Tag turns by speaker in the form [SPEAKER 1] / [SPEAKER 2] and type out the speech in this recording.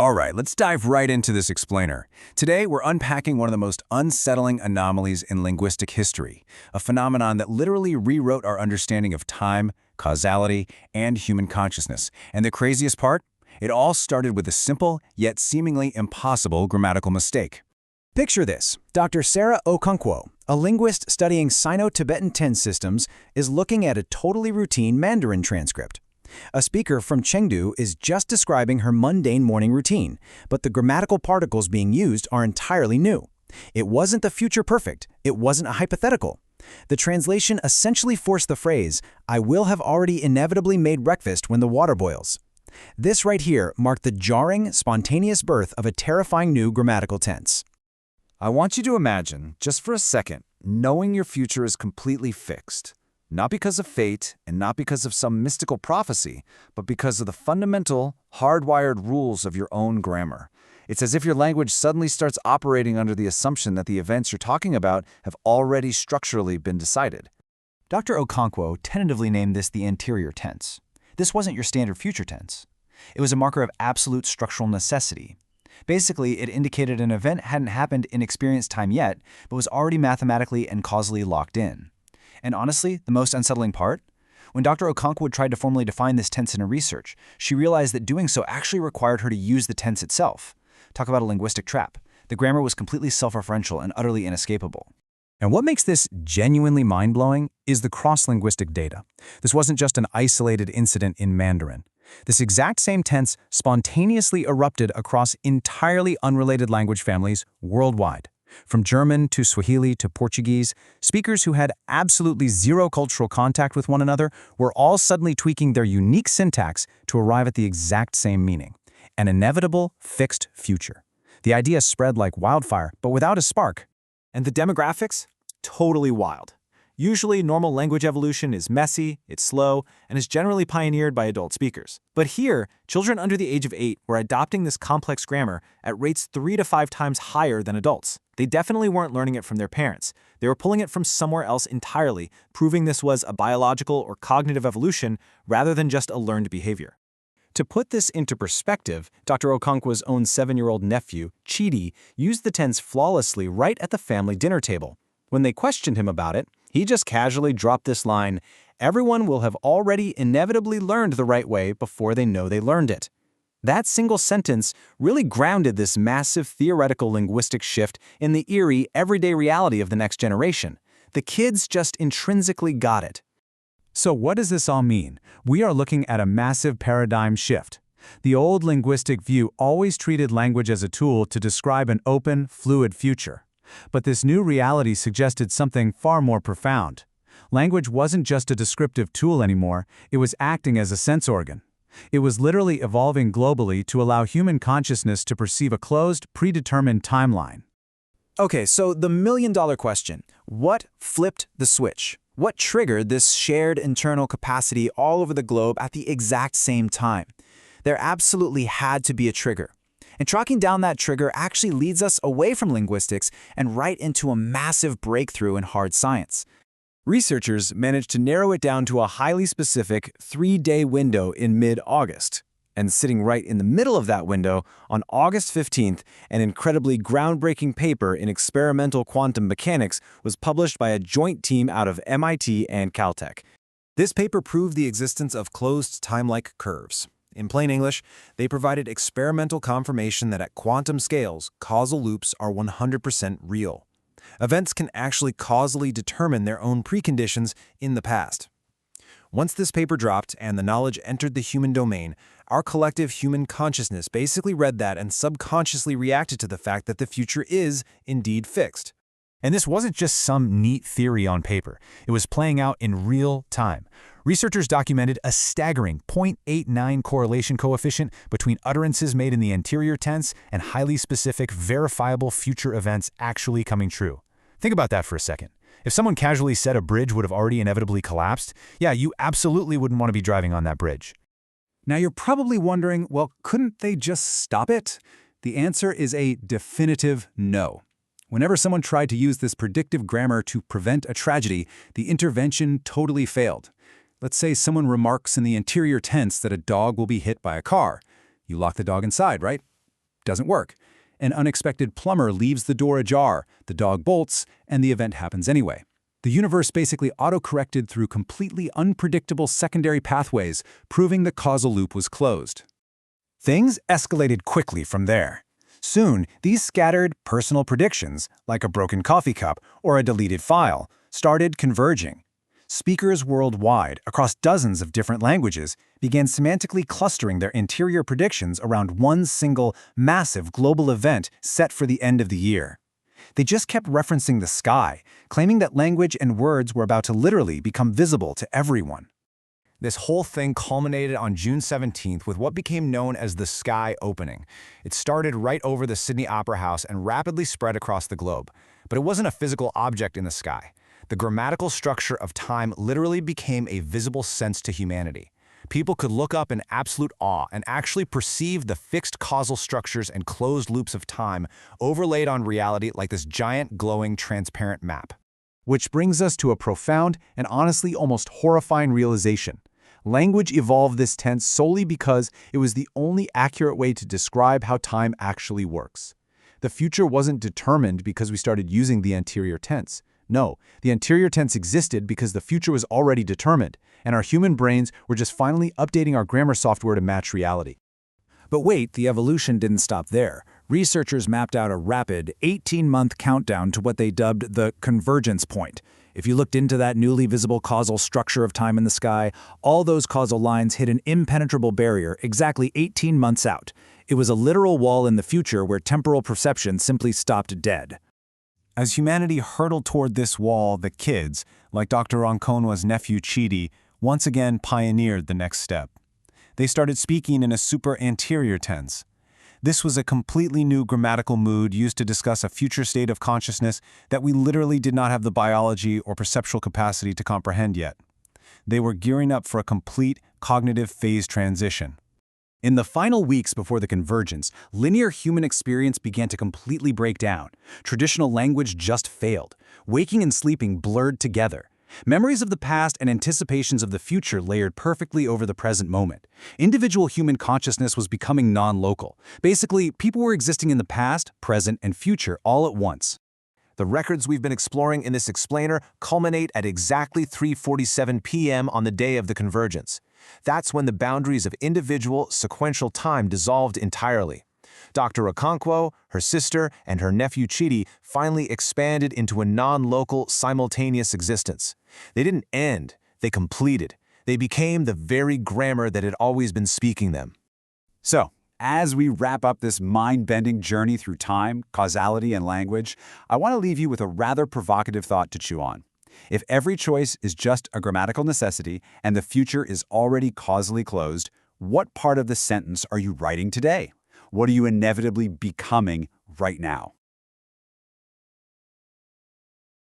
[SPEAKER 1] All right, let's dive right into this explainer. Today, we're unpacking one of the most unsettling anomalies in linguistic history, a phenomenon that literally rewrote our understanding of time, causality, and human consciousness. And the craziest part? It all started with a simple, yet seemingly impossible grammatical mistake. Picture this. Dr. Sarah Okonkwo, a linguist studying Sino-Tibetan tense systems, is looking at a totally routine Mandarin transcript. A speaker from Chengdu is just describing her mundane morning routine, but the grammatical particles being used are entirely new. It wasn't the future perfect, it wasn't a hypothetical. The translation essentially forced the phrase, "I will have already inevitably made breakfast when the water boils." This right here marked the jarring, spontaneous birth of a terrifying new grammatical tense.
[SPEAKER 2] I want you to imagine, just for a second, knowing your future is completely fixed. Not because of fate and not because of some mystical prophecy, but because of the fundamental, hardwired rules of your own grammar. It's as if your language suddenly starts operating under the assumption that the events you're talking about have already structurally been decided.
[SPEAKER 3] Dr. Okonkwo tentatively named this the anterior tense. This wasn't your standard future tense. It was a marker of absolute structural necessity. Basically, it indicated an event hadn't happened in experienced time yet, but was already mathematically and causally locked in. And honestly, the most unsettling part? When Dr. Okonkwo tried to formally define this tense in her research, she realized that doing so actually required her to use the tense itself. Talk about a linguistic trap. The grammar was completely self-referential and utterly inescapable.
[SPEAKER 1] And what makes this genuinely mind-blowing is the cross-linguistic data. This wasn't just an isolated incident in Mandarin. This exact same tense spontaneously erupted across entirely unrelated language families worldwide. From German to Swahili to Portuguese, speakers who had absolutely zero cultural contact with one another were all suddenly tweaking their unique syntax to arrive at the exact same meaning: an inevitable, fixed future. The idea spread like wildfire, but without a spark.
[SPEAKER 4] And the demographics? Totally wild. Usually, normal language evolution is messy, it's slow, and is generally pioneered by adult speakers. But here, children under the age of 8 were adopting this complex grammar at rates 3 to 5 times higher than adults. They definitely weren't learning it from their parents. They were pulling it from somewhere else entirely, proving this was a biological or cognitive evolution rather than just a learned behavior.
[SPEAKER 1] To put this into perspective, Dr. Okonkwo's own 7-year-old nephew, Chidi, used the tense flawlessly right at the family dinner table. When they questioned him about it, he just casually dropped this line, "Everyone will have already inevitably learned the right way before they know they learned it." That single sentence really grounded this massive theoretical linguistic shift in the eerie, everyday reality of the next generation. The kids just intrinsically got it. So what does this all mean? We are looking at a massive paradigm shift. The old linguistic view always treated language as a tool to describe an open, fluid future. But this new reality suggested something far more profound. Language wasn't just a descriptive tool anymore, it was acting as a sense organ. It was literally evolving globally to allow human consciousness to perceive a closed, predetermined timeline.
[SPEAKER 3] Okay, so the million-dollar question: what flipped the switch? What triggered this shared internal capacity all over the globe at the exact same time? There absolutely had to be a trigger. And tracking down that trigger actually leads us away from linguistics and right into a massive breakthrough in hard science.
[SPEAKER 1] Researchers managed to narrow it down to a highly specific 3-day window in mid-August. And sitting right in the middle of that window, on August 15th, an incredibly groundbreaking paper in experimental quantum mechanics was published by a joint team out of MIT and Caltech. This paper proved the existence of closed time-like curves. In plain English, they provided experimental confirmation that at quantum scales, causal loops are 100% real. Events can actually causally determine their own preconditions in the past. Once this paper dropped and the knowledge entered the human domain, our collective human consciousness basically read that and subconsciously reacted to the fact that the future is indeed fixed.
[SPEAKER 3] And this wasn't just some neat theory on paper. It was playing out in real time. Researchers documented a staggering 0.89 correlation coefficient between utterances made in the anterior tense and highly specific, verifiable future events actually coming true. Think about that for a second. If someone casually said a bridge would have already inevitably collapsed, yeah, you absolutely wouldn't want to be driving on that bridge.
[SPEAKER 1] Now you're probably wondering, well, couldn't they just stop it? The answer is a definitive no. Whenever someone tried to use this predictive grammar to prevent a tragedy, the intervention totally failed. Let's say someone remarks in the anterior tense that a dog will be hit by a car. You lock the dog inside, right?
[SPEAKER 5] Doesn't work. An unexpected plumber leaves the door ajar, the dog bolts, and the event happens anyway. The universe basically autocorrected through completely unpredictable secondary pathways, proving the causal loop was closed.
[SPEAKER 1] Things escalated quickly from there. Soon, these scattered personal predictions, like a broken coffee cup or a deleted file, started converging. Speakers worldwide, across dozens of different languages, began semantically clustering their interior predictions around one single, massive global event set for the end of the year. They just kept referencing the sky, claiming that language and words were about to literally become visible to everyone.
[SPEAKER 2] This whole thing culminated on June 17th with what became known as the sky opening. It started right over the Sydney Opera House and rapidly spread across the globe. But it wasn't a physical object in the sky. The grammatical structure of time literally became a visible sense to humanity. People could look up in absolute awe and actually perceive the fixed causal structures and closed loops of time overlaid on reality like this giant, glowing, transparent map.
[SPEAKER 5] Which brings us to a profound and honestly almost horrifying realization. Language evolved this tense solely because it was the only accurate way to describe how time actually works. The future wasn't determined because we started using the anterior tense. No, the anterior tense existed because the future was already determined, and our human brains were just finally updating our grammar software to match reality.
[SPEAKER 1] But wait, the evolution didn't stop there. Researchers mapped out a rapid 18-month countdown to what they dubbed the convergence point. If you looked into that newly visible causal structure of time in the sky, all those causal lines hit an impenetrable barrier exactly 18 months out. It was a literal wall in the future where temporal perception simply stopped dead. As humanity hurtled toward this wall, the kids, like Dr. Okonkwo's nephew Chidi, once again pioneered the next step. They started speaking in a super anterior tense. This was a completely new grammatical mood used to discuss a future state of consciousness that we literally did not have the biology or perceptual capacity to comprehend yet. They were gearing up for a complete cognitive phase transition. In the final weeks before the convergence, linear human experience began to completely break down. Traditional language just failed. Waking and sleeping blurred together. Memories of the past and anticipations of the future layered perfectly over the present moment. Individual human consciousness was becoming non-local. Basically, people were existing in the past, present, and future all at once.
[SPEAKER 2] The records we've been exploring in this explainer culminate at exactly 3:47 p.m. on the day of the convergence. That's when the boundaries of individual, sequential time dissolved entirely. Dr. Okonkwo, her sister, and her nephew Chidi finally expanded into a non-local, simultaneous existence. They didn't end, they completed. They became the very grammar that had always been speaking them.
[SPEAKER 5] So, as we wrap up this mind-bending journey through time, causality, and language, I want to leave you with a rather provocative thought to chew on. If every choice is just a grammatical necessity and the future is already causally closed, what part of the sentence are you writing today? What are you inevitably becoming right now?